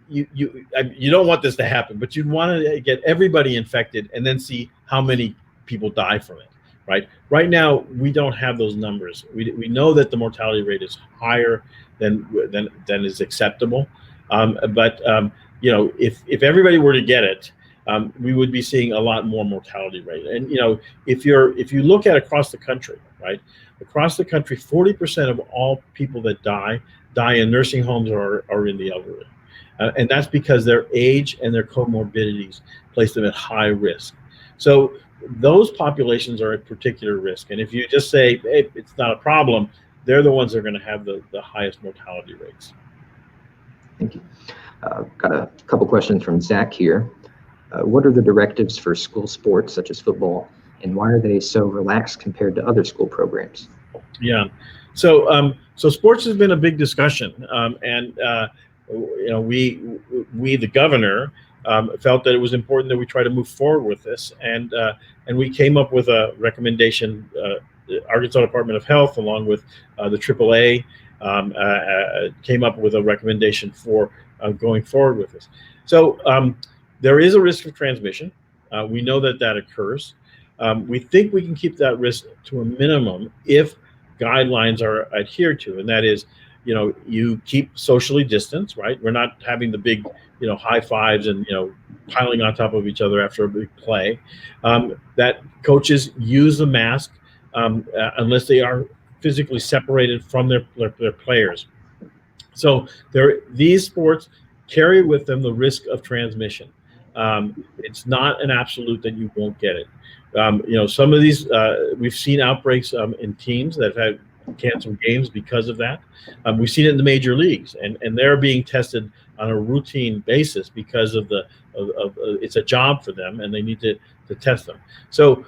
you don't want this to happen, but you'd want to get everybody infected and then see how many people die from it, right? Right now, we don't have those numbers. We know that the mortality rate is higher than is acceptable, but if everybody were to get it, we would be seeing a lot more mortality rate. And if you look at across the country, right, across the country, 40% of all people that die in nursing homes or are in the elderly. And that's because their age and their comorbidities place them at high risk. So those populations are at particular risk. And if you just say, hey, it's not a problem, they're the ones that are going to have the highest mortality rates. Thank you. Got a couple questions from Zach here. What are the directives for school sports such as football, and why are they so relaxed compared to other school programs? Yeah, so sports has been a big discussion, and we the governor felt that it was important that we try to move forward with this, and we came up with a recommendation. The Arkansas Department of Health, along with the AAA, came up with a recommendation for going forward with this. So there is a risk of transmission. We know that occurs. We think we can keep that risk to a minimum if guidelines are adhered to, and that is, you keep socially distanced, right? We're not having the big, high fives and, piling on top of each other after a big play. That coaches use the mask unless they are physically separated from their players. So these sports carry with them the risk of transmission. It's not an absolute that you won't get it. Some of these, we've seen outbreaks in teams that have had canceled games because of that. We've seen it in the major leagues, and they're being tested on a routine basis because of it's a job for them, and they need to test them. So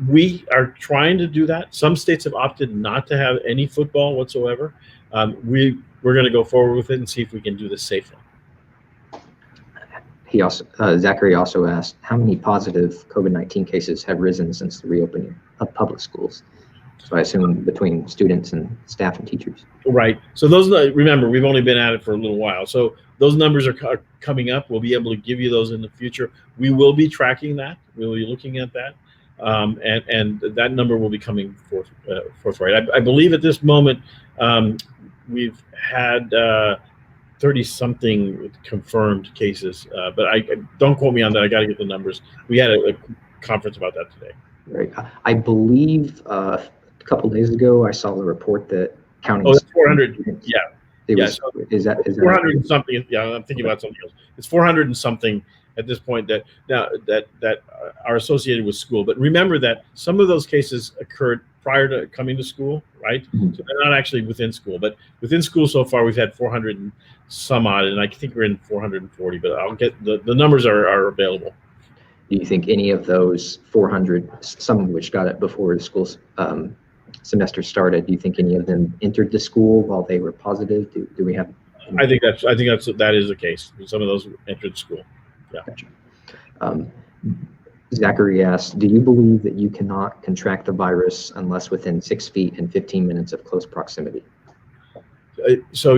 we are trying to do that. Some states have opted not to have any football whatsoever. We're going to go forward with it and see if we can do this safely. Zachary also asked, how many positive COVID-19 cases have risen since the reopening of public schools? So I assume between students and staff and teachers. Right. So remember, we've only been at it for a little while. So those numbers are coming up. We'll be able to give you those in the future. We will be tracking that. We'll be looking at that. And that number will be coming forthright. I believe at this moment, we've had 30-something confirmed cases, but I don't quote me on that. I got to get the numbers. We had a conference about that today. Right. I believe a couple of days ago I saw a report that counting. Oh, it's 400. Yeah. So is that 400 and something? Yeah, I'm thinking about something else. It's 400 and something at this point that are associated with school. But remember that some of those cases occurred prior to coming to school, right? Mm-hmm. So they're not actually within school, but within school so far we've had 400 and some odd, and I think we're in 440. But I'll get the numbers are available. Do you think any of those 400, some of which got it before the school semester started, do you think any of them entered the school while they were positive? Do we have? I think that is the case. Some of those entered school. Yeah. Gotcha. Zachary asked, do you believe that you cannot contract the virus unless within 6 feet and 15 minutes of close proximity? So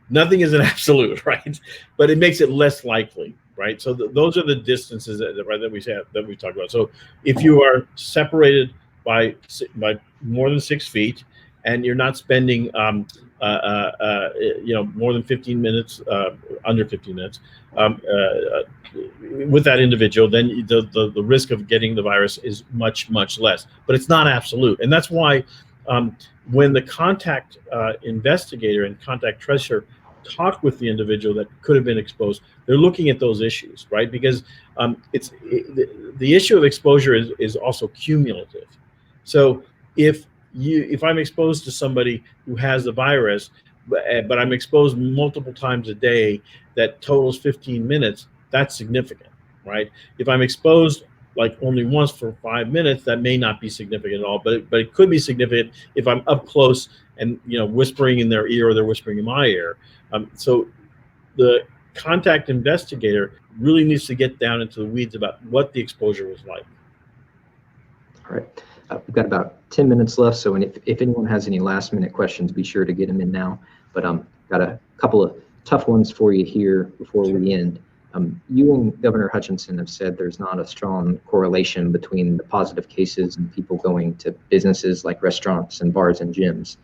nothing is an absolute, right? But it makes it less likely, right? So those are the distances that we talked about. So if you are separated by more than 6 feet, and you're not spending more than 15 minutes, under 15 minutes with that individual, then the risk of getting the virus is much, much less. But it's not absolute, and that's why when the contact investigator and contact tracer talk with the individual that could have been exposed, they're looking at those issues, right? Because the issue of exposure is also cumulative. So if I'm exposed to somebody who has the virus, but I'm exposed multiple times a day, that totals 15 minutes, that's significant, right? If I'm exposed like only once for 5 minutes, that may not be significant at all, but it could be significant if I'm up close and whispering in their ear or they're whispering in my ear. So the contact investigator really needs to get down into the weeds about what the exposure was like. All right. We've got about 10 minutes left, so if anyone has any last minute questions, be sure to get them in now. But got a couple of tough ones for you here before we end. You and Governor Hutchinson have said there's not a strong correlation between the positive cases and people going to businesses like restaurants and bars and gyms.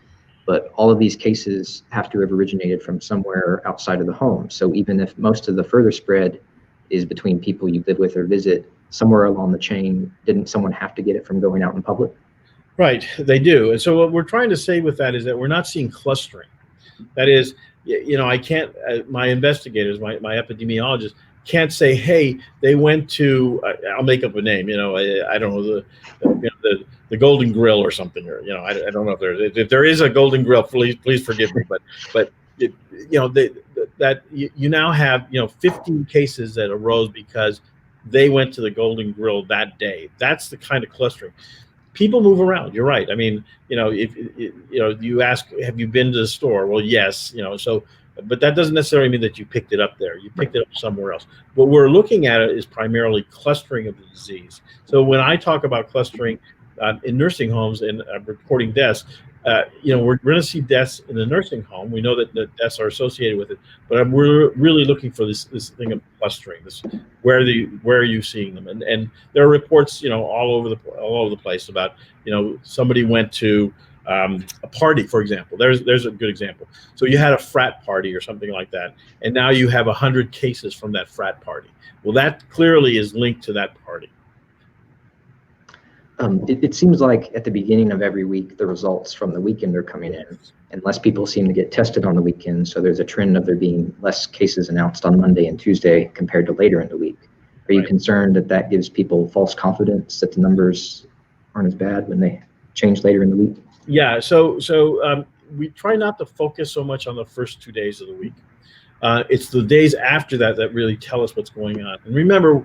But all of these cases have to have originated from somewhere outside of the home. So even if most of the further spread is between people you live with or visit, somewhere along the chain, didn't someone have to get it from going out in public? Right, they do. And so what we're trying to say with that is that we're not seeing clustering. That is, I can't, my investigators, my epidemiologists can't say, hey, they went to, I'll make up a name, I don't know, the Golden Grill or something, or, I don't know if there is a Golden Grill, please forgive me, but you now have, 15 cases that arose because they went to the Golden Grill that day. That's the kind of clustering. People move around. You're right. I mean, if you ask, have you been to the store? Well, yes. But that doesn't necessarily mean that you picked it up there. You picked it up somewhere else. What we're looking at is primarily clustering of the disease. So when I talk about clustering in nursing homes and reporting deaths, we're going to see deaths in the nursing home. We know that the deaths are associated with it, but we're really looking for this thing of clustering. Where are you seeing them? And there are reports, all over the place about, somebody went to a party, for example. There's a good example. So you had a frat party or something like that, and now you have 100 cases from that frat party. Well, that clearly is linked to that party. It seems like at the beginning of every week, the results from the weekend are coming in, and less people seem to get tested on the weekend. So there's a trend of there being less cases announced on Monday and Tuesday compared to later in the week. Are you concerned that gives people false confidence that the numbers aren't as bad when they change later in the week? Yeah, so we try not to focus so much on the first 2 days of the week. It's the days after that really tell us what's going on. And remember,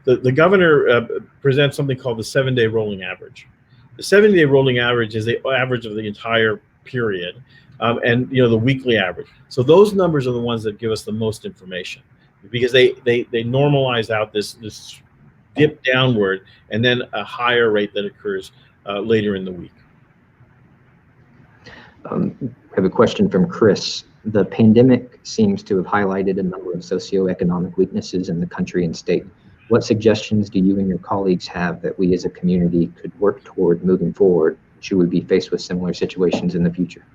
the governor presents something called the 7-day rolling average. The 7-day rolling average is the average of the entire period, and the weekly average. So those numbers are the ones that give us the most information, because they normalize out this dip downward and then a higher rate that occurs later in the week. I have a question from Chris. The pandemic seems to have highlighted a number of socioeconomic weaknesses in the country and state. What suggestions do you and your colleagues have that we as a community could work toward moving forward should we be faced with similar situations in the future?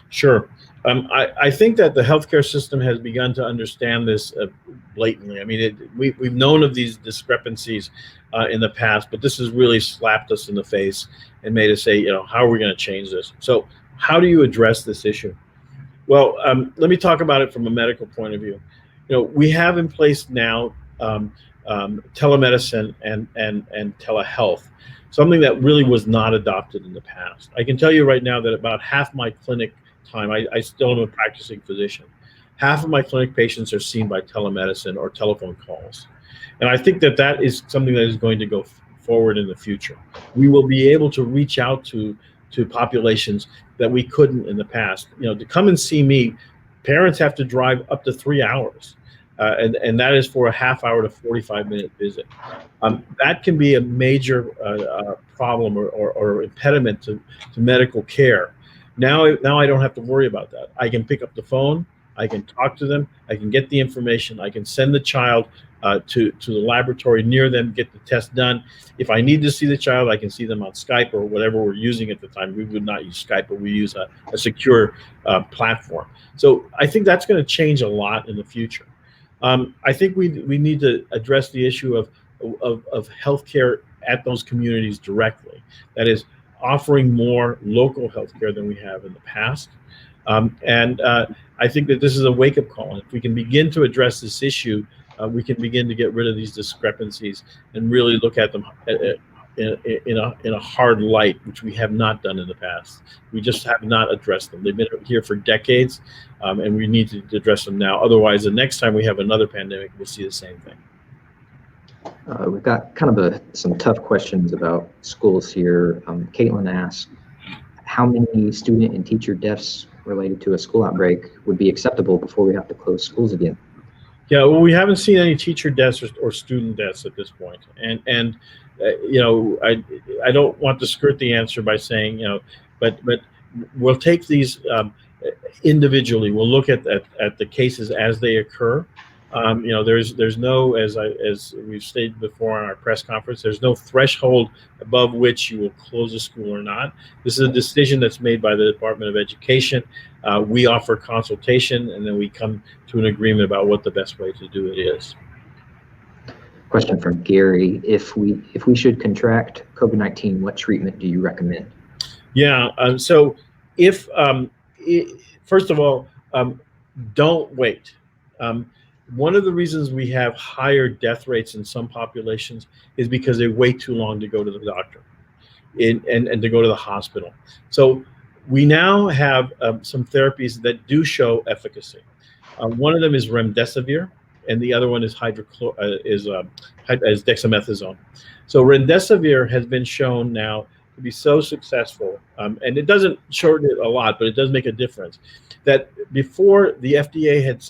Sure. I think that the healthcare system has begun to understand this blatantly. I mean, we've known of these discrepancies in the past, but this has really slapped us in the face and made us say, how are we going to change this? So how do you address this issue? Well, let me talk about it from a medical point of view. We have in place now telemedicine and telehealth, something that really was not adopted in the past. I can tell you right now that about half my clinic time, I still am a practicing physician, half of my clinic patients are seen by telemedicine or telephone calls. And I think that is something that is going to go forward in the future. We will be able to reach out to populations that we couldn't in the past. To come and see me, parents have to drive up to 3 hours, and that is for a half-hour to 45-minute visit. That can be a major problem or impediment to medical care. Now I don't have to worry about that. I can pick up the phone, I can talk to them, I can get the information, I can send the child to the laboratory near them, get the test done. If I need to see the child, I can see them on Skype or whatever we're using at the time. We would not use Skype, but we use a secure platform. So I think that's going to change a lot in the future. I think we need to address the issue of healthcare at those communities directly. That is, offering more local healthcare than we have in the past. And I think that this is a wake-up call. And if we can begin to address this issue, we can begin to get rid of these discrepancies and really look at them in a hard light, which we have not done in the past. We just have not addressed them. They've been here for decades, and we need to address them now. Otherwise, the next time we have another pandemic, we'll see the same thing. We've got kind of some tough questions about schools here. Caitlin asked, how many student and teacher deaths related to a school outbreak would be acceptable before we have to close schools again? Yeah, well, we haven't seen any teacher deaths or student deaths at this point, and I don't want to skirt the answer by saying but we'll take these individually. We'll look at the cases as they occur. There's no, as we've stated before on our press conference, there's no threshold above which you will close a school or not. This is a decision that's made by the Department of Education. We offer consultation, and then we come to an agreement about what the best way to do it is. Question from Gary: If we should contract COVID-19, what treatment do you recommend? Yeah. First of all, don't wait. One of the reasons we have higher death rates in some populations is because they wait too long to go to the doctor and to go to the hospital. So we now have some therapies that do show efficacy. One of them is remdesivir, and the other one is dexamethasone. So remdesivir has been shown now to be so successful, and it doesn't shorten it a lot, but it does make a difference. That before the FDA had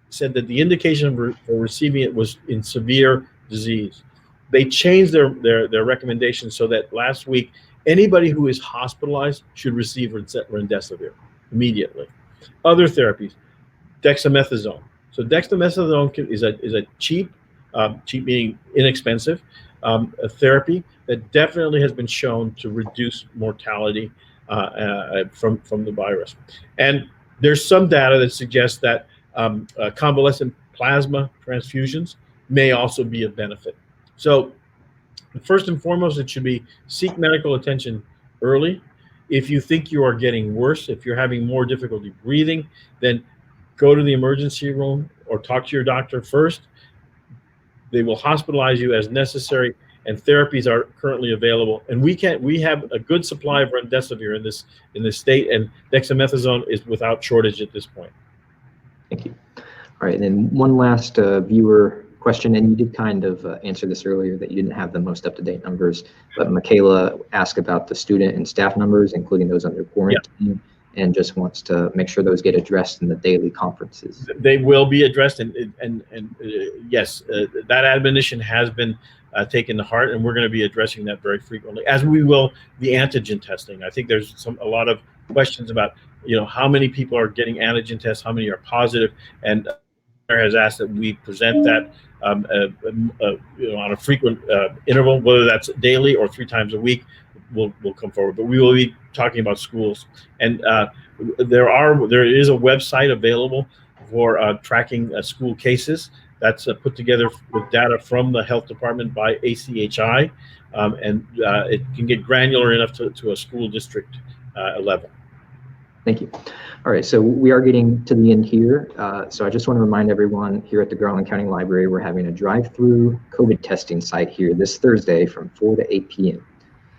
said that the indication for receiving it was in severe disease, they changed their recommendations so that last week anybody who is hospitalized should receive remdesivir immediately. Other therapies, dexamethasone. So dexamethasone is a cheap meaning inexpensive, a therapy that definitely has been shown to reduce mortality from the virus. And there's some data that suggests that convalescent plasma transfusions may also be of benefit. So first and foremost, it should be seek medical attention early. If you think you are getting worse, if you're having more difficulty breathing, then go to the emergency room or talk to your doctor first. They will hospitalize you as necessary, and therapies are currently available. And we have a good supply of remdesivir in this state, and dexamethasone is without shortage at this point. Thank you. All right, and then one last viewer question, and you did kind of answer this earlier that you didn't have the most up-to-date numbers, but Michaela asked about the student and staff numbers, including those under quarantine, and just wants to make sure those get addressed in the daily conferences. They will be addressed, and yes, that admonition has been taken to heart, and we're going to be addressing that very frequently, as we will the antigen testing. I think there's a lot of questions about how many people are getting antigen tests, how many are positive, and has asked that we present that on a frequent interval, whether that's daily or 3 times a week. Will come forward, but we will be talking about schools, and there is a website available for tracking school cases that's put together with data from the health department by ACHI, and it can get granular enough to a school district level. Thank you. All right, so we are getting to the end here. So I just want to remind everyone here at the Garland County Library, we're having a drive-through COVID testing site here this Thursday from 4 to 8 p.m.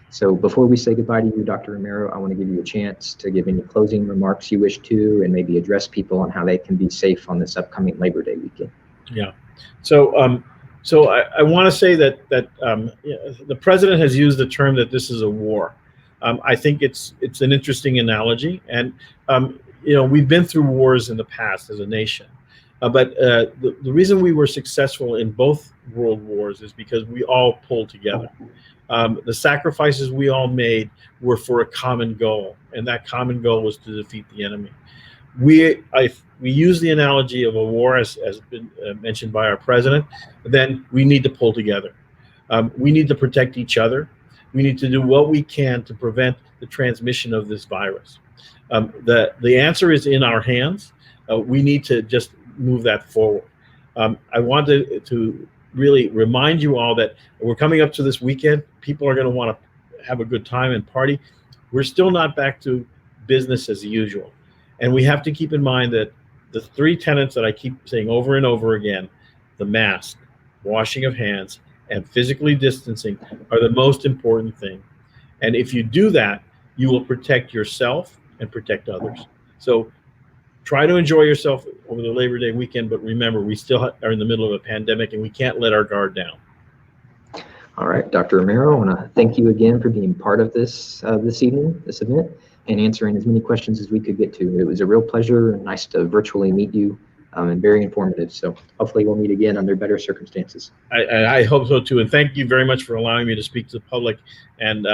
So before we say goodbye to you, Dr. Romero, I want to give you a chance to give any closing remarks you wish to, and maybe address people on how they can be safe on this upcoming Labor Day weekend. Yeah. So I want to say that the president has used the term that this is a war. I think it's an interesting analogy, and we've been through wars in the past as a nation, but the reason we were successful in both world wars is because we all pulled together. The sacrifices we all made were for a common goal, and that common goal was to defeat the enemy. We use the analogy of a war, as been mentioned by our president. Then we need to pull together. We need to protect each other. We need to do what we can to prevent the transmission of this virus. The answer is in our hands. We need to just move that forward. I want to really remind you all that we're coming up to this weekend. People are going to want to have a good time and party. We're still not back to business as usual. And we have to keep in mind that the 3 tenets that I keep saying over and over again, the mask, washing of hands, and physically distancing are the most important thing. And if you do that, you will protect yourself and protect others. So try to enjoy yourself over the Labor Day weekend, but remember, we still are in the middle of a pandemic, and we can't let our guard down. All right, Dr. Romero, I want to thank you again for being part of this evening, this event, and answering as many questions as we could get to. It was a real pleasure and nice to virtually meet you and very informative. So hopefully we'll meet again under better circumstances. I hope so too, and thank you very much for allowing me to speak to the public. And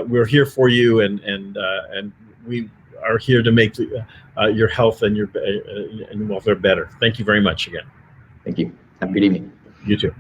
we're here for you, and we are here to make your health and your and welfare better. Thank you very much again. Thank you. Have a good evening. You too.